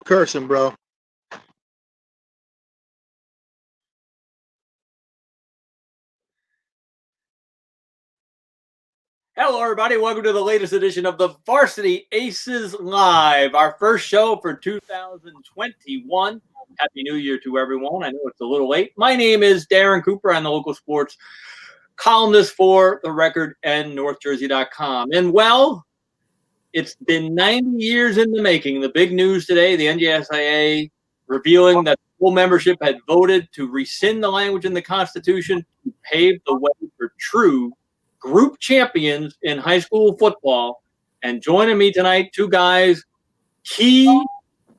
Cursing, bro. Hello, everybody. Welcome to the latest edition of the Varsity Aces Live, our first show for 2021. Happy New Year to everyone. I know it's a little late. My name is Darren Cooper. I'm the local sports columnist for The Record and NorthJersey.com. And, well, it's been 90 years in the making. The big news today, the NJSIAA revealing that full membership had voted to rescind the language in the Constitution to pave the way for true group champions in high school football. And joining me tonight, two guys, key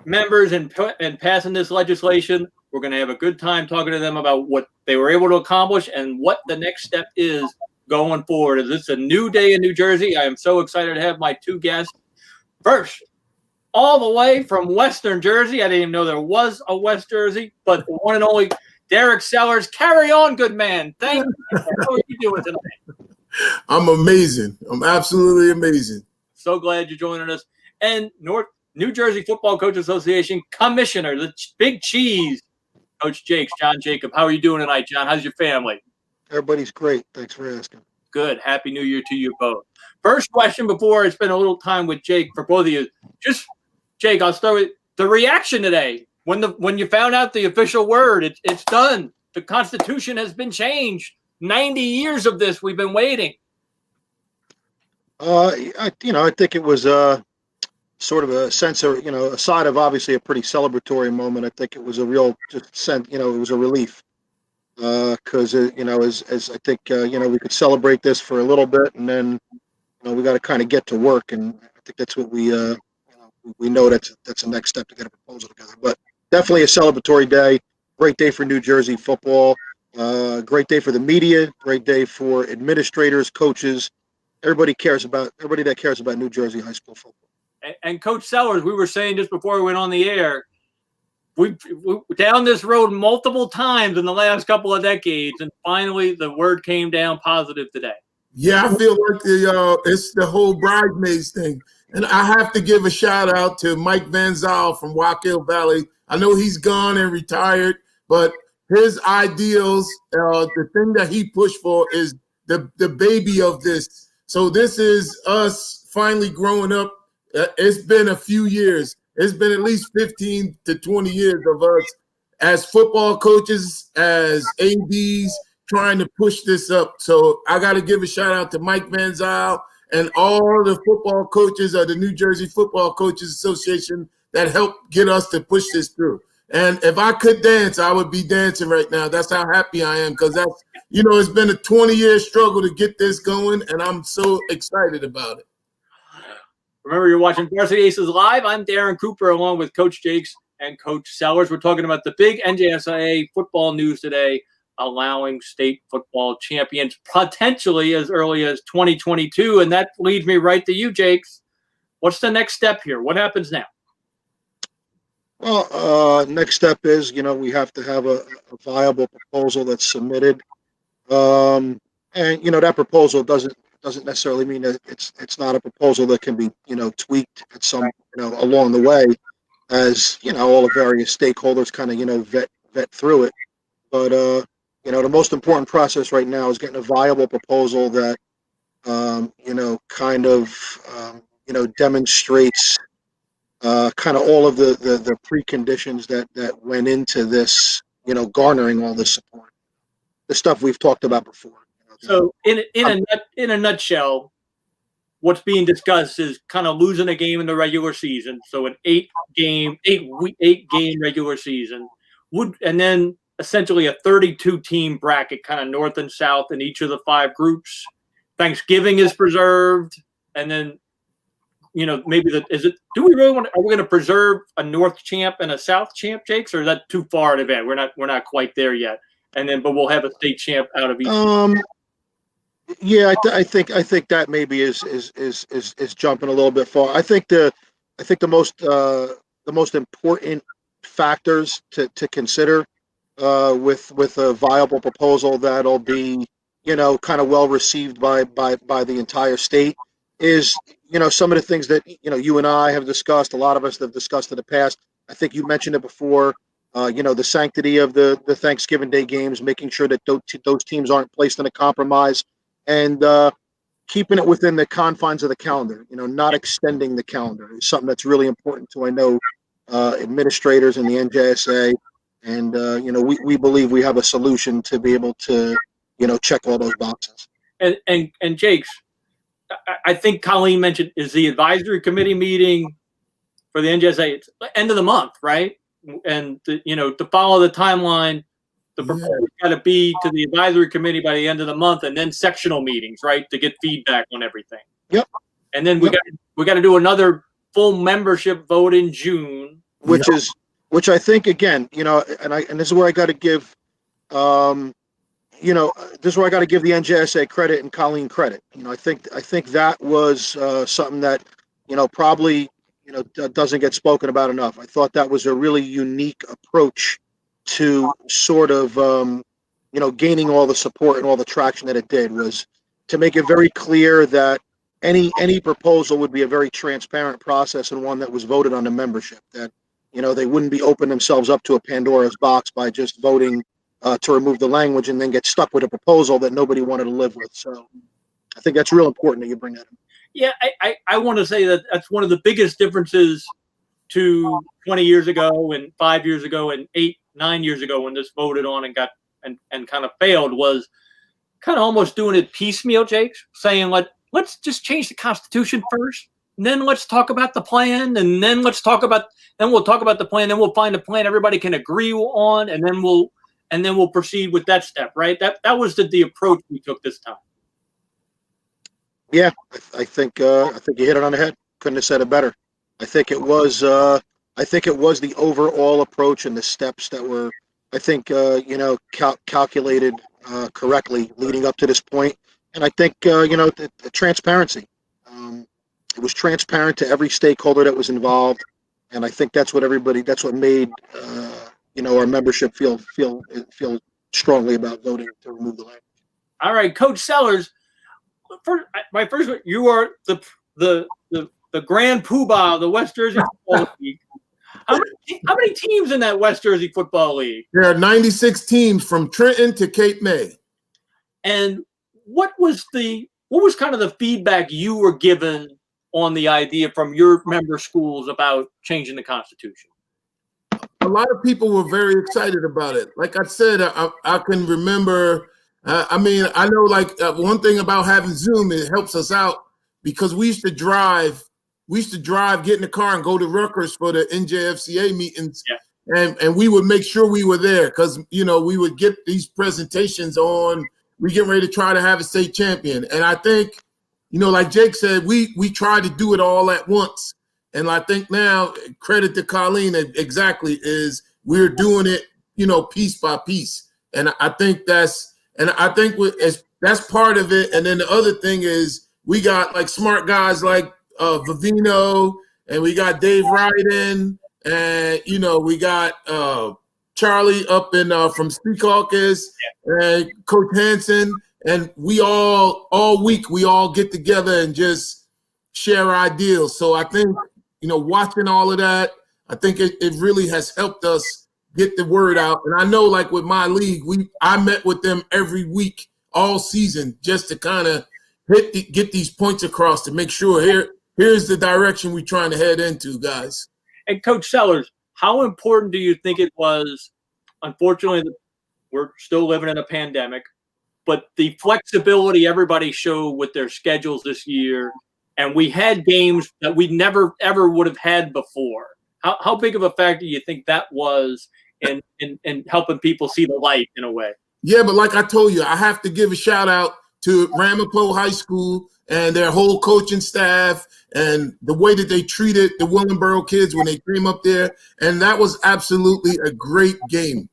members in passing this legislation. We're going to have a good time talking to them about what they were able to accomplish and what the next step is going forward. Is this a new day in New Jersey? I am so excited to have my two guests. First, all the way from Western Jersey. I didn't even know there was a West Jersey, but the one and only Derek Sellers. Carry on, good man. Thank you. How are you doing tonight? I'm amazing. I'm absolutely amazing. So glad you're joining us. And New Jersey Football Coach Association Commissioner, the Big Cheese, Coach Jakes, John Jacob. How are you doing tonight, John? How's your family? Everybody's great. Thanks for asking. Good. Happy New Year to you both. First question before I spend a little time with Jake for both of you. Just, Jake, I'll start with the reaction today. When you found out the official word, it's done. The Constitution has been changed. 90 years of this, we've been waiting. I think it was sort of a sense of, aside of obviously a pretty celebratory moment. I think it was a real sense, it was a relief because, as I think, we could celebrate this for a little bit and then, we got to kind of get to work. And I think that's what we know that's the next step to get a proposal together. But definitely a celebratory day. Great day for New Jersey football. Great day for the media, great day for administrators, coaches, everybody that cares about New Jersey high school football. And Coach Sellers, we were saying just before we went on the air, we down this road multiple times in the last couple of decades, and finally the word came down positive today. Yeah, I feel like it's the whole bridesmaids thing. And I have to give a shout out to Mike Van Zyl from Waukegan Valley. I know he's gone and retired, but his ideals, the thing that he pushed for is the baby of this. So this is us finally growing up. It's been a few years. It's been at least 15 to 20 years of us as football coaches, as ADs, trying to push this up. So I got to give a shout out to Mike Van Zyl and all the football coaches of the New Jersey Football Coaches Association that helped get us to push this through. And if I could dance, I would be dancing right now. That's how happy I am because that's, it's been a 20-year struggle to get this going, and I'm so excited about it. Remember, you're watching Varsity Aces Live. I'm Darren Cooper along with Coach Jakes and Coach Sellers. We're talking about the big NJSIAA football news today, allowing state football champions potentially as early as 2022. And that leads me right to you, Jakes. What's the next step here? What happens now? Well, next step is, we have to have a viable proposal that's submitted. And, that proposal doesn't necessarily mean that it's not a proposal that can be, tweaked at some, along the way as, all the various stakeholders kind of, vet through it. But, the most important process right now is getting a viable proposal that, demonstrates kind of all of the preconditions that went into this, garnering all this support. The stuff we've talked about before. So in a nutshell, what's being discussed is kind of losing a game in the regular season. So an 8-game regular season and then essentially a 32-team bracket, kind of north and south in each of the 5 groups. Thanksgiving is preserved, and then maybe are we going to preserve a North champ and a South champ, Jakes, or is that too far in advance? We're not quite there yet. And then, but we'll have a state champ out of each. Yeah, I think that maybe is jumping a little bit far. I think the most important factors to consider with a viable proposal that'll be kind of well received by the entire state is some of the things that you and I have discussed, a lot of us have discussed in the past, I think you mentioned it before. The sanctity of the Thanksgiving Day games, making sure that those teams aren't placed in a compromise, and keeping it within the confines of the calendar. Not extending the calendar is something that's really important to, I know, administrators in the NJSIAA, and we believe we have a solution to be able to check all those boxes. And Jakes, I think Colleen mentioned, is the advisory committee meeting for the NJSIAA, it's end of the month, right? And to follow the timeline, the proposal's got to be to the advisory committee by the end of the month, and then sectional meetings, right, to get feedback on everything. Yep. And then we got to do another full membership vote in June, which I think, again, and this is where I got to give, this is where I got to give the NJSIAA credit and Colleen credit. I think that was something that probably doesn't get spoken about enough. I thought that was a really unique approach to sort of gaining all the support and all the traction that it did, was to make it very clear that any proposal would be a very transparent process, and one that was voted on the membership, that they wouldn't be opening themselves up to a Pandora's box by just voting to remove the language and then get stuck with a proposal that nobody wanted to live with. So I think that's real important that you bring that up. Yeah, I want to say that that's one of the biggest differences to 20 years ago and 5 years ago and 8-9 years ago when this voted on and got and kind of failed, was kind of almost doing it piecemeal, Jakes, saying let's just change the Constitution first, and then let's talk about the plan, and then we'll talk about the plan, then we'll find a plan everybody can agree on, and then we'll proceed with that step, right? That was the approach we took this time. Yeah, I think you hit it on the head. Couldn't have said it better. I think it was the overall approach and the steps that were, I think, calculated correctly leading up to this point. And I think the transparency. It was transparent to every stakeholder that was involved, and I think that's what made our membership feel strongly about voting to remove the language. All right, Coach Sellers. You are the grand poobah of the West Jersey Football League. How many teams in that West Jersey Football League? There are 96 teams from Trenton to Cape May. And what was kind of the feedback you were given on the idea from your member schools about changing the Constitution? A lot of people were very excited about it. Like I said, I can remember. I know, one thing about having Zoom, it helps us out, because we used to drive, get in the car and go to Rutgers for the NJFCA meetings. Yeah. And we would make sure we were there, because, we would get these presentations on, we get ready to try to have a state champion. And I think, like Jake said, we tried to do it all at once. And I think now, credit to Colleen, exactly, is we're doing it, piece by piece. And I think that's part of it. And then the other thing is, we got smart guys like Vivino, and we got Dave Ryden, and we got Charlie up in from Secaucus, and Coach Hansen, and we all week we all get together and just share ideas. So I think watching all of that, I think it really has helped us get the word out. And I know, with my league, I met with them every week all season just to kind of get these points across, to make sure here's the direction we're trying to head into, guys. And Coach Sellers, how important do you think it was? Unfortunately, we're still living in a pandemic, but the flexibility everybody showed with their schedules this year, and we had games that we never ever would have had before. How big of a factor do you think that was in helping people see the light in a way? Yeah, but like I told you, I have to give a shout out to Ramapo High School and their whole coaching staff, and the way that they treated the Willingboro kids when they came up there. And that was absolutely a great game.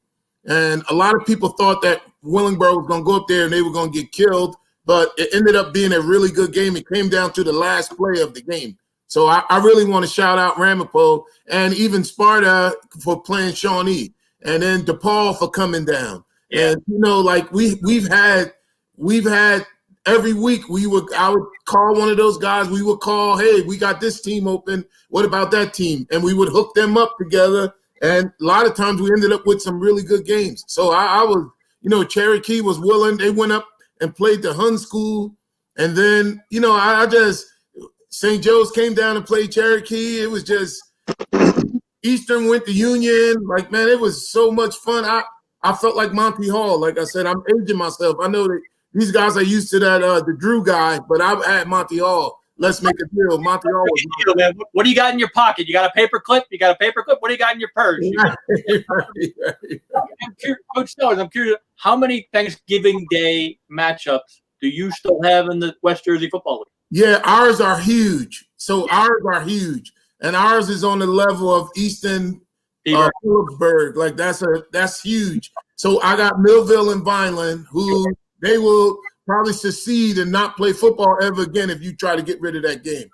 And a lot of people thought that Willingboro was going to go up there and they were going to get killed, but it ended up being a really good game. It came down to the last play of the game. So I really want to shout out Ramapo, and even Sparta for playing Shawnee, and then DePaul for coming down. Yeah. And we've had every week I would call one of those guys. We would call, hey, we got this team open. What about that team? And we would hook them up together. And a lot of times we ended up with some really good games. So I was, Cherokee was willing. They went up and played the Hun School. And then, I just, St. Joe's came down and played Cherokee. It was just, Eastern went to Union. Like, man, it was so much fun. I felt like Monty Hall. Like I said, I'm aging myself. I know that these guys are used to that, the Drew guy, but I've had Monty Hall. Let's make a deal. Monty Hall was deal, man. What do you got in your pocket? You got a paper clip? You got a paper clip? What do you got in your purse? Coach Sellers, I'm curious, how many Thanksgiving Day matchups do you still have in the West Jersey Football League? Yeah, ours are huge. So ours are huge. And ours is on the level of Easton Phillipsburg. Like, that's huge. So I got Millville and Vineland, who they will probably secede and not play football ever again if you try to get rid of that game.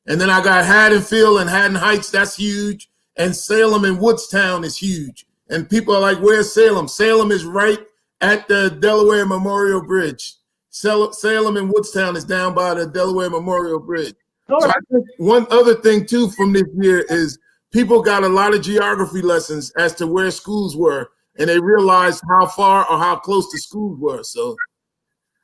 And then I got Haddonfield and Haddon Heights. That's huge. And Salem and Woodstown is huge. And people are like, where's Salem? Salem is right at the Delaware Memorial Bridge. Salem and Woodstown is down by the Delaware Memorial Bridge. So I think one other thing, too, from this year is people got a lot of geography lessons as to where schools were, and they realized how far or how close the schools were. So,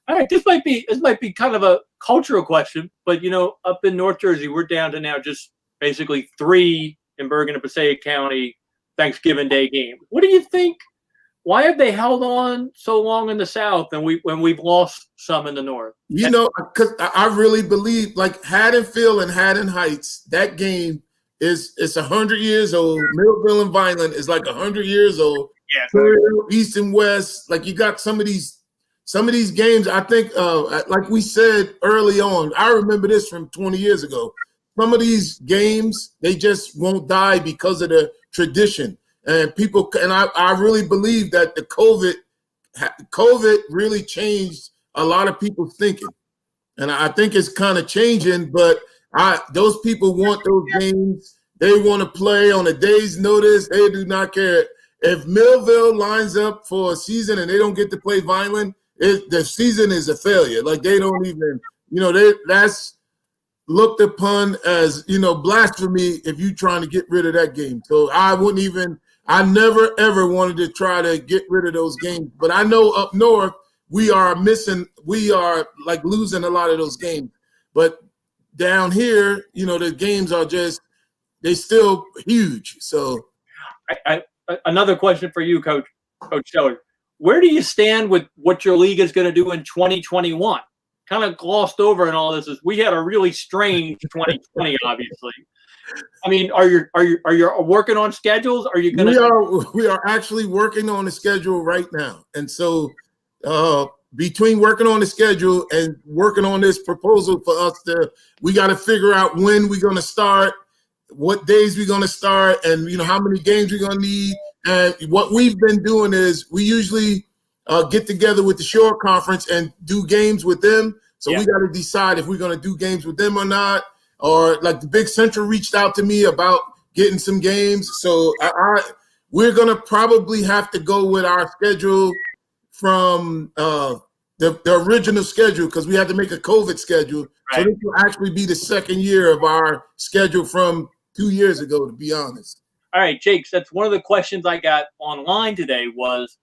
all right, this might be kind of a cultural question, but, up in North Jersey, we're down to now just basically 3 in Bergen and Passaic County Thanksgiving Day games. What do you think? Why have they held on so long in the South and when we've lost some in the North? Because I really believe, like, Haddonfield and Haddon Heights, that game it's 100 years old. Millville and Vineland is like 100 years old. Yeah. East and West, like, you got some of these games. I think, like we said early on, I remember this from 20 years ago. Some of these games, they just won't die because of the tradition. And I really believe that the COVID really changed a lot of people's thinking. And I think it's kind of changing, but those people want those games. They want to play on a day's notice. They do not care. If Millville lines up for a season and they don't get to play Vineland, the season is a failure. Like, they don't even, that's looked upon as, blasphemy if you're trying to get rid of that game. So I never, ever wanted to try to get rid of those games. But I know up north, we are like losing a lot of those games. But down here, the games are they still huge. So another question for you, Coach Sellers. Where do you stand with what your league is going to do in 2021? Kind of glossed over in all this is we had a really strange 2020, obviously. I mean, are you working on schedules? Are you going to? We are actually working on the schedule right now, and so between working on the schedule and working on this proposal for us we got to figure out when we're going to start, what days we're going to start, and how many games we're going to need. And what we've been doing is we usually get together with the Shore Conference and do games with them. So we got to decide if we're going to do games with them or not. Or like the Big Central reached out to me about getting some games. So we're going to probably have to go with our schedule from the original schedule because we had to make a COVID schedule. Right. So this will actually be the second year of our schedule from 2 years ago, to be honest. All right, Jake, that's one of the questions I got online today was,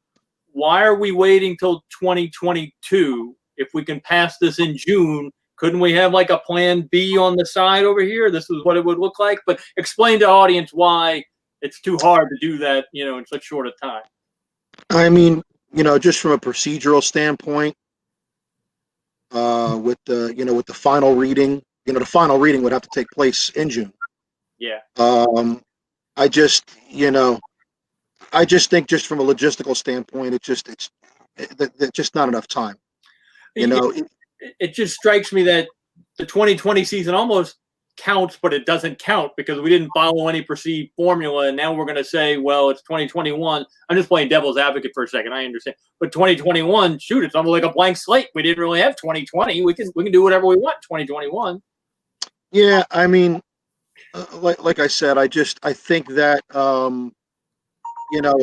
why are we waiting till 2022 if we can pass this in June? Couldn't we have like a plan B on the side over here? This is what it would look like. But explain to the audience why it's too hard to do that, in such short a time. I mean, just from a procedural standpoint, with the final reading, the final reading would have to take place in June. Yeah. I just think just from a logistical standpoint, it's just not enough time. It just strikes me that the 2020 season almost counts, but it doesn't count because we didn't follow any perceived formula. And now we're going to say, well, it's 2021. I'm just playing devil's advocate for a second. I understand. But 2021, shoot, it's almost like a blank slate. We didn't really have 2020. We can do whatever we want in 2021. Yeah, I mean, like I said, I think that,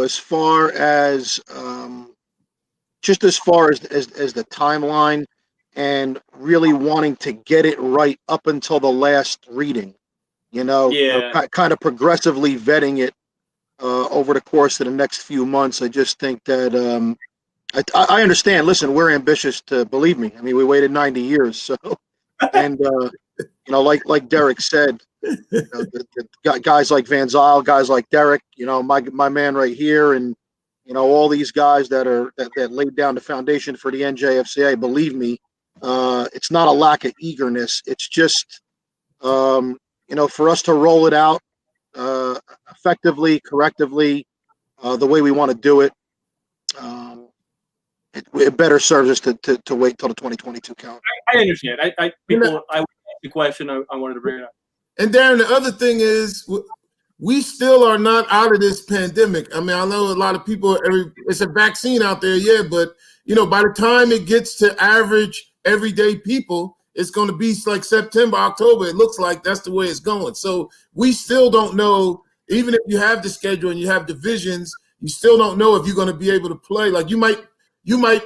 as far as just as far as the timeline, and really wanting to get it right up until the last reading. Kind of progressively vetting it over the course of the next few months. I just think that I understand. Listen, we're ambitious, to believe me. I mean, we waited 90 years, so and like Derek said, the guys like Van Zyl, guys like Derek, my man right here, and all these guys that laid down the foundation for the NJFCA. Believe me, it's not a lack of eagerness. It's just for us to roll it out effectively, correctively, the way we want to do it. It better serves us to wait till the 2022 calendar. I understand. I asked the question. I wanted to bring it up. And Darren, the other thing is, we still are not out of this pandemic. I mean, I know a lot of people. It's a vaccine out there, yeah, but by the time it gets to average everyday people, it's going to be like September, October. It looks like that's the way it's going. So we still don't know. Even if you have the schedule and you have divisions, you still don't know if you're going to be able to play. Like you might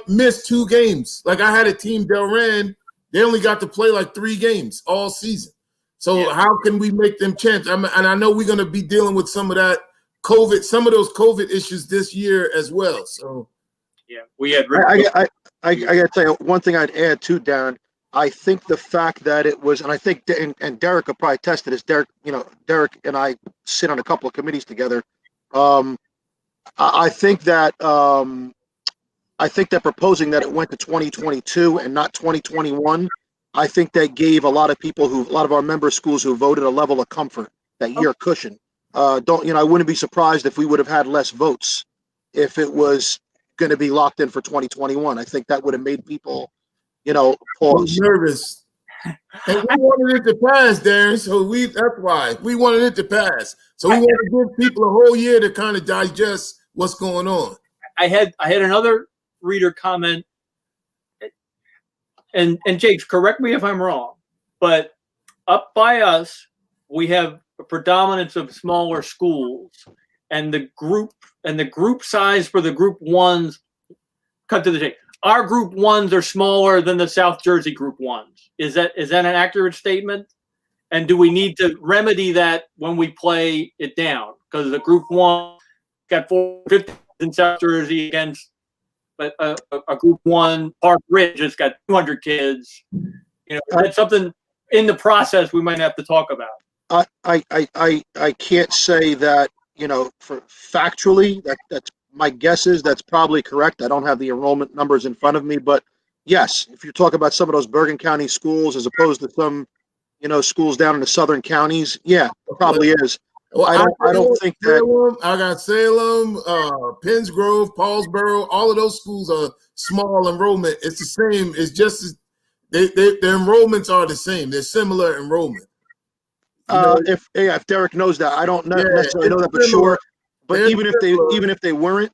miss 2 games. Like I had a team, Delran, they only got to play like 3 games all season. So how can we make them champs? And I know we're going to be dealing with some of that COVID, some of those COVID issues this year as well. So we had. I got to tell you one thing I'd add too, Darren. I think the fact that it was, and I think, and Derek will probably test this. Derek and I sit on a couple of committees together. I think that proposing that it went to 2022 and not 2021, I think that gave a lot of our member schools who voted a level of comfort, that year cushion. I wouldn't be surprised if we would have had less votes if it was going to be locked in for 2021. I think that would have made people, pause. Nervous. And we wanted it to pass, Darren. So that's why we wanted it to pass. So we want to give people a whole year to kind of digest what's going on. I had another reader comment, and Jake, correct me if I'm wrong, but up by us, we have a predominance of smaller schools, and the group size for the group ones, cut to the chase. Our group ones are smaller than the South Jersey group ones. Is that an accurate statement? And do we need to remedy that when we play it down? Because the group one got 450 in South Jersey against a group one, Park Ridge has got 200 kids. That's something in the process we might have to talk about. I can't say that, for factually, that's my guess is that's probably correct. I don't have the enrollment numbers in front of me, but yes, if you talk about some of those Bergen County schools as opposed to some, schools down in the southern counties, yeah, it probably is. Well, I don't think that. I got Salem, Penns Grove, Paulsboro. All of those schools are small enrollment. It's the same. It's just their enrollments are the same. They're similar enrollment. If Derek knows that, I don't necessarily know that, but sure. But even if they weren't,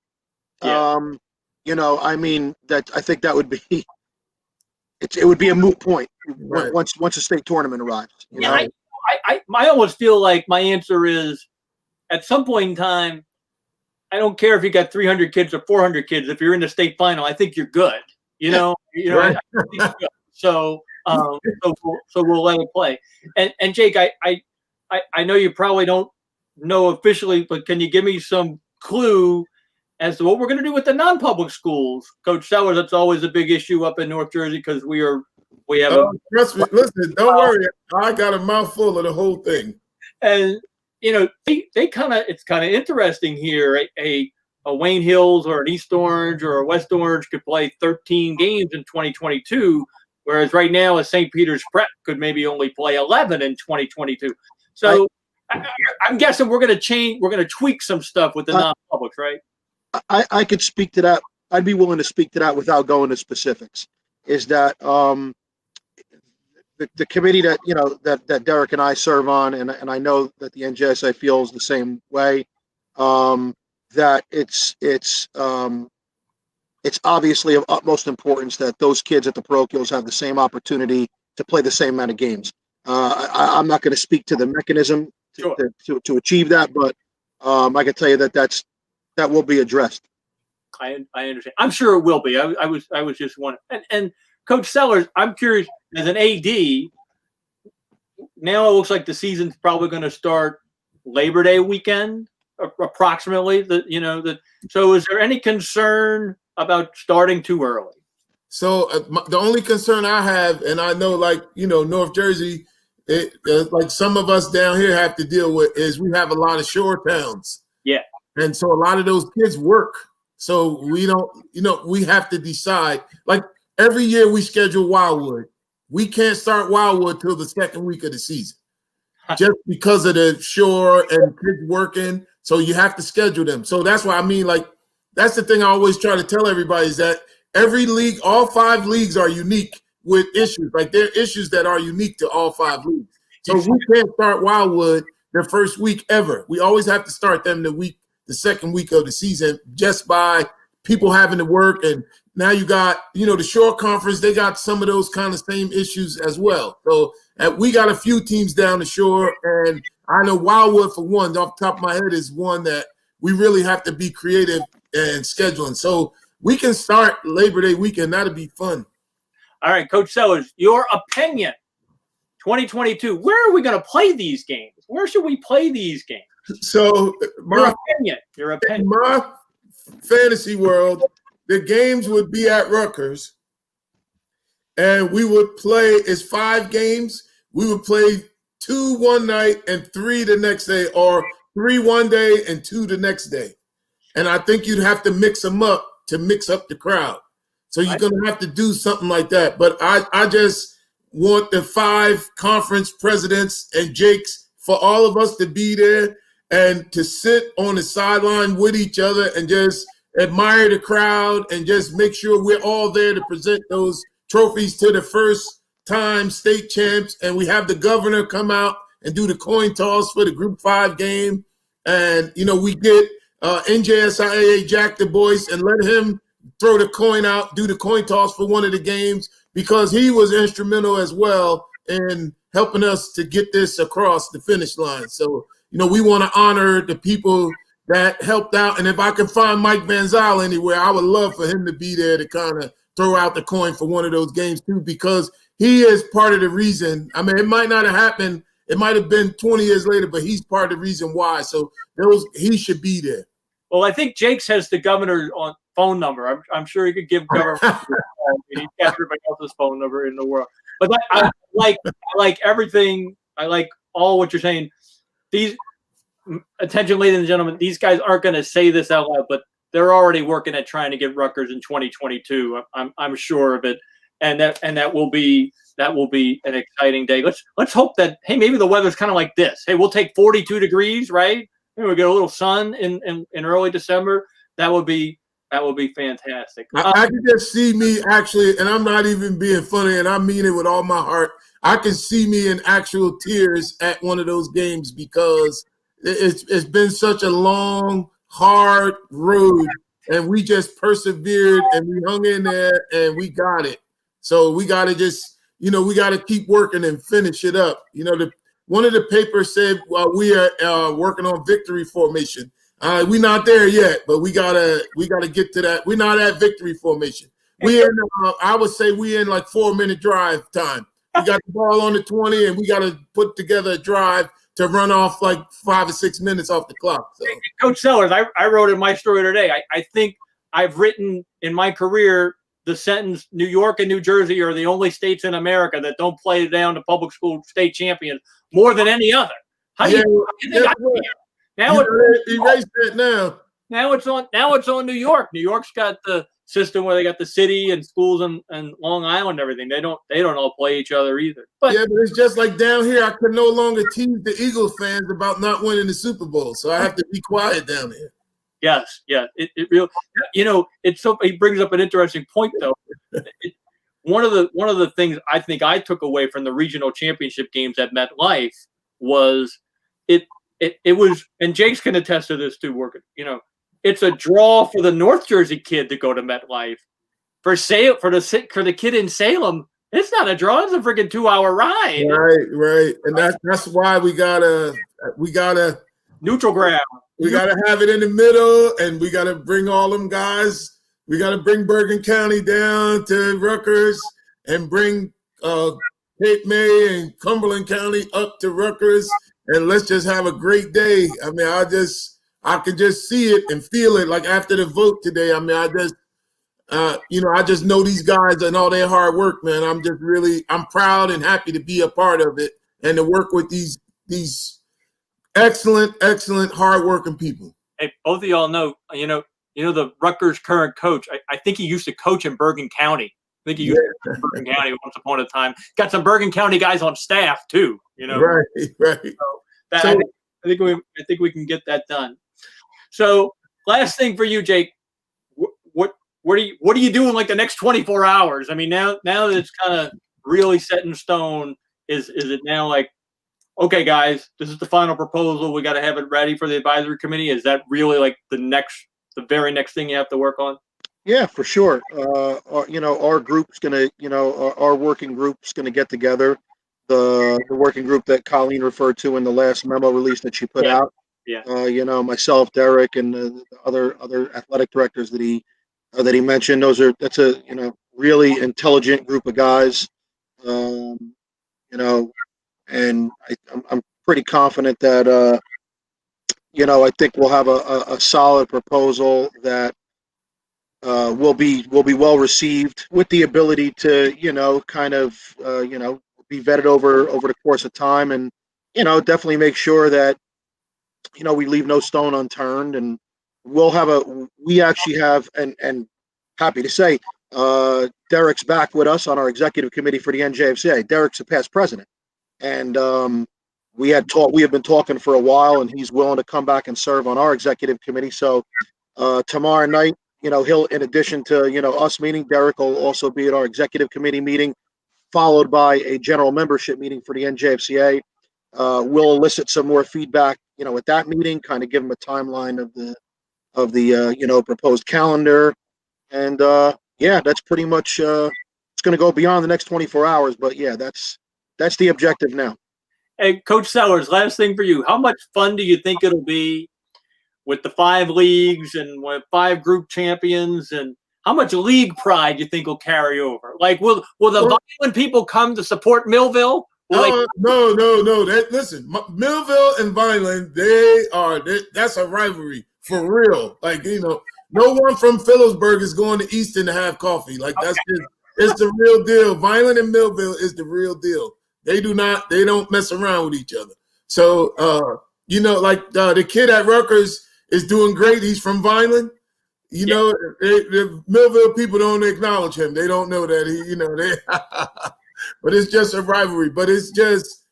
I mean, that I think that would be it would be a moot point once a state tournament arrives. I almost feel like my answer is, at some point in time, I don't care if you got 300 kids or 400 kids. If you're in the state final, I think you're good. Right. I think you're good. So we'll let it play. And Jake, I know you probably don't know officially, but can you give me some clue as to what we're going to do with the non-public schools? Coach Sellers, that's always a big issue up in North Jersey because we have trust me, listen, don't worry. I got a mouthful of the whole thing. And they kind of, it's kind of interesting here. A Wayne Hills or an East Orange or a West Orange could play 13 games in 2022, whereas right now a St. Peter's Prep could maybe only play 11 in 2022. So I'm guessing we're going to tweak some stuff with the non-publics, right? I could speak to that. I'd be willing to speak to that without going to specifics. Is that the committee that that Derek and I serve on, and I know that the NJSIAA feels the same way. That it's obviously of utmost importance that those kids at the parochials have the same opportunity to play the same amount of games. I'm not going to speak to the mechanism to achieve that, but I can tell you that will be addressed. I understand. I'm sure it will be. I was just wondering. And Coach Sellers, I'm curious, as an AD, now it looks like the season's probably going to start Labor Day weekend, approximately. So is there any concern about starting too early? So the only concern I have, and I know, like, North Jersey, like some of us down here have to deal with, is we have a lot of shore towns. Yeah. And so a lot of those kids work. So we don't, we have to decide. Like every year we schedule Wildwood. We can't start Wildwood till the second week of the season just because of the shore and kids working. So you have to schedule them. So that's why that's the thing I always try to tell everybody is that every league, all 5 leagues are unique with issues. Like there are issues that are unique to all 5 leagues. So we can't start Wildwood the first week ever. We always have to start them the second week of the season just by people having to work. And now you got, the Shore Conference, they got some of those kind of same issues as well. So we got a few teams down the shore, and I know Wildwood, for one, off the top of my head, is one that we really have to be creative and scheduling. So we can start Labor Day weekend. That'll be fun. All right, Coach Sellers, your opinion, 2022, where are we going to play these games? Where should we play these games? So your opinion. In my fantasy world, the games would be at Rutgers, and we would play, it's 5 games. We would play 2 one night and 3 the next day, or 3 one day and 2 the next day. And I think you'd have to mix them up to mix up the crowd. So you're going to have to do something like that. But I just want the 5 conference presidents and Jakes for all of us to be there and to sit on the sideline with each other and just admire the crowd and just make sure we're all there to present those trophies to the first-time state champs. And we have the governor come out and do the coin toss for the Group 5 game. And, we get NJSIAA Jack Du Bois and let him throw the coin out, do the coin toss for one of the games, because he was instrumental as well in helping us to get this across the finish line. So, we want to honor the people that helped out. And if I can find Mike Van Zyl anywhere, I would love for him to be there to kind of throw out the coin for one of those games too, because he is part of the reason. I mean, it might not have happened. It might have been 20 years later, but he's part of the reason why. So he should be there. Well, I think Jakes has the governor's phone number. I'm sure he could give governor. He's got everybody else's phone number in the world. But I like everything. I like all what you're saying. Attention, ladies and gentlemen, these guys aren't going to say this out loud, but they're already working at trying to get Rutgers in 2022. I'm sure of it, and that will be an exciting day. Let's hope that, hey, maybe the weather's kind of like this. Hey, we'll take 42 degrees, right? Maybe we'll get a little sun in early December. That would be fantastic. I can just see me actually, and I'm not even being funny, and I mean it with all my heart. I can see me in actual tears at one of those games because it's been such a long, hard road, and we just persevered and we hung in there and we got it. So we got to just, we got to keep working and finish it up. One of the papers said we are working on victory formation. We're not there yet, but we gotta get to that. We're not at victory formation. I would say we in like 4-minute drive time. We got the ball on the 20, and we got to put together a drive to run off like 5 or 6 minutes off the clock. So. Coach Sellers, I wrote in my story today. I think I've written in my career the sentence: New York and New Jersey are the only states in America that don't play down to public school state champions more than any other. How do you think I feel? Now erase that now. Now it's on New York. New York's got the system where they got the city and schools and Long Island and everything. They don't all play each other either. But it's just like down here. I can no longer tease the Eagles fans about not winning the Super Bowl, so I have to be quiet down here. Yes, yeah. It really, it brings up an interesting point though. One of the things I think I took away from the regional championship games at MetLife was it was, and Jake's can attest to this too, working, it's a draw for the North Jersey kid to go to MetLife. For the kid in Salem, it's not a draw, it's a freaking 2-hour ride. Right. And that's why we gotta neutral ground. We gotta have it in the middle, and we gotta bring all them guys. We gotta bring Bergen County down to Rutgers. and bring Cape May and Cumberland County up to Rutgers, and let's just have a great day. I mean, I can just see it and feel it. Like after the vote today, I mean, I just know these guys and all their hard work, man. I'm proud and happy to be a part of it and to work with these excellent, hardworking people. Hey, both of y'all know, the Rutgers current coach. I think he used to coach in Bergen County. I think he used to coach in Bergen County once upon a time. Got some Bergen County guys on staff too. Right. So I think we can get that done. So last thing for you, Jake. What are you doing like the next 24 hours? I mean, now that it's kind of really set in stone, is it now like, okay, guys, this is the final proposal. We got to have it ready for the advisory committee. Is that really like the very next thing you have to work on? Yeah, for sure. Our group's gonna, our working group's gonna get together. The working group that Colleen referred to in the last memo release that she put out. Yeah. Myself, Derek, and the other athletic directors that he mentioned. That's a really intelligent group of guys. And I'm pretty confident that I think we'll have a solid proposal that will be well received, with the ability to be vetted over the course of time, and definitely make sure that we leave no stone unturned. And we actually have, and happy to say, Derek's back with us on our executive committee for the NJSIAA. Derek's a past president, and we have been talking for a while, and he's willing to come back and serve on our executive committee. So tomorrow night, he'll, in addition to us meeting, Derek will also be at our executive committee meeting, followed by a general membership meeting for the NJSIAA. We'll elicit some more feedback, at that meeting, kind of give them a timeline of the proposed calendar, and that's pretty much it's going to go beyond the next 24 hours. But yeah, that's the objective now. Hey, Coach Sellers, last thing for you. How much fun do you think it'll be with the 5 leagues and with 5 group champions, and how much league pride do you think will carry over? Like, will the Violent people come to support Millville? No. Listen, Millville and Vineland, that's a rivalry for real. Like, no one from Phillipsburg is going to Easton to have coffee. Like, that's just, it's the real deal. Vineland and Millville is the real deal. They don't mess around with each other. So, the kid at Rutgers is doing great. He's from Vineland. The Millville people don't acknowledge him. They don't know that but it's just a rivalry. But it's just,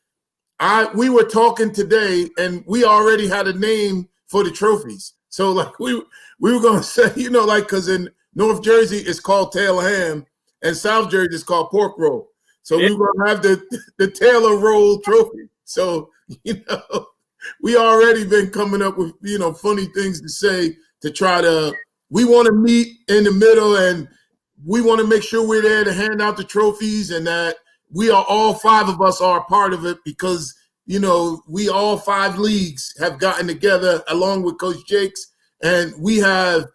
we were talking today, and we already had a name for the trophies. So like we were gonna say, because in North Jersey it's called tail ham, and South Jersey is called pork roll. So we were gonna have the Taylor Roll trophy. So we already been coming up with funny things to say to try to. We want to meet in the middle, and we want to make sure we're there to hand out the trophies, and that all 5 of us are a part of it, because we all 5 leagues have gotten together along with Coach Jakes, and we have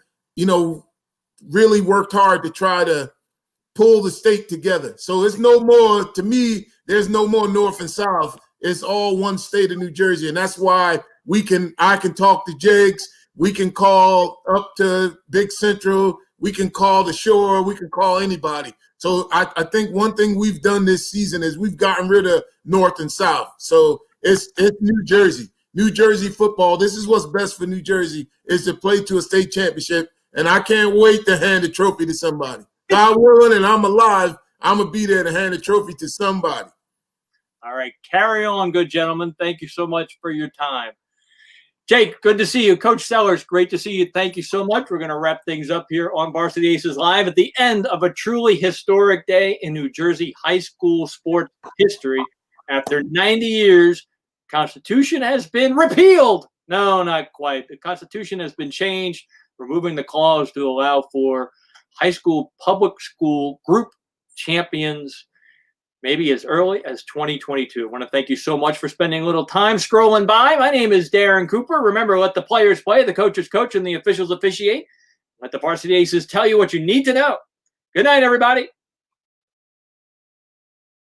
really worked hard to try to pull the state together. So it's no more, to me, there's no more North and South. It's all one state of New Jersey. And that's why I can talk to Jakes. We can call up to Big Central. We can call the Shore. We can call anybody. So I think one thing we've done this season is we've gotten rid of North and South. So it's New Jersey. New Jersey football. This is what's best for New Jersey, is to play to a state championship. And I can't wait to hand a trophy to somebody. God willing, and I'm alive, I'm going to be there to hand a trophy to somebody. All right. Carry on, good gentlemen. Thank you so much for your time. Jake, good to see you. Coach Sellers, great to see you. Thank you so much. We're going to wrap things up here on Varsity Aces Live at the end of a truly historic day in New Jersey high school sports history. After 90 years, Constitution has been repealed. No, not quite. The Constitution has been changed, removing the clause to allow for high school, public school group champions maybe as early as 2022. I want to thank you so much for spending a little time scrolling by. My name is Darren Cooper. Remember, let the players play, the coaches coach, and the officials officiate. Let the Varsity Aces tell you what you need to know. Good night, everybody.